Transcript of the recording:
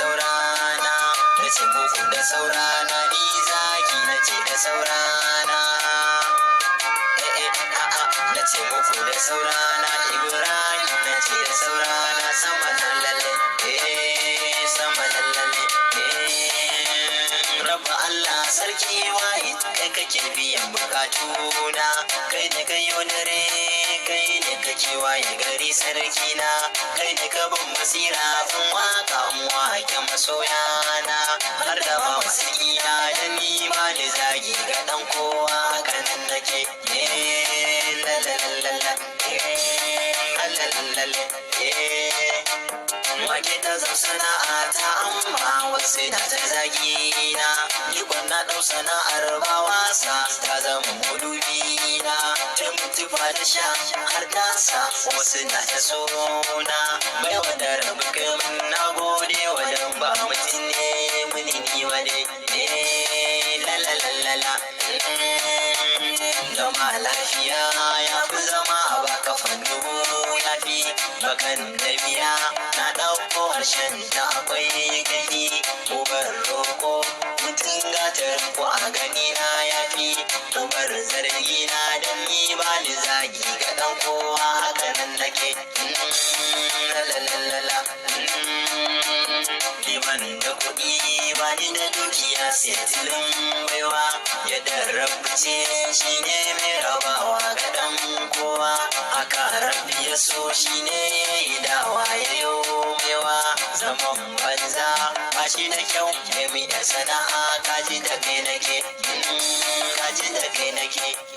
saurana, na ce muku da saurana, ni zaki na ce da saurana. Na ce muku da saurana, Ibrahim na ce da saurana, sama lallalle, sama lallalle. Rabba Allah sarki wahi, kai kake biyan bukatuna, kai ne ka yi dare, kai ne kake waye gari sarkina, kai ne ka ban basira in wake masoyana, har da ma masikina da ni ba da zagi ga dan kowa hakan nake. Wake ta zama sana'a ta amma wasu na ta zagi na, ni na ɗau sana'ar ba wasa ta zama mulubi na, ta mutufa da sha har tasa wasu na ta sona, bai wanda rabu kai na gode wa dan ba mutum ne muni ni wane lalalala. Zama lafiya ya fi zama a baka fannu ya fi bakan da biya, na ɗauko harshen da akwai gani ubar roko, mutum gatar ko a gani na ya fi ubar zargi na, dan ni ba ni zagi ga ɗan kowa haka nan nake. Lalalala. Liman da kuɗi ba ni da dukiya sai tilin baiwa, yadda rabbi ce shi ne mai rabawa ga ɗan kowa, haka rabbi ya so shi ne dawa ya yi mewa, zaman banza ba shi da kyau nemi da sana'a, kaji da kai nake, kaji da kai nake.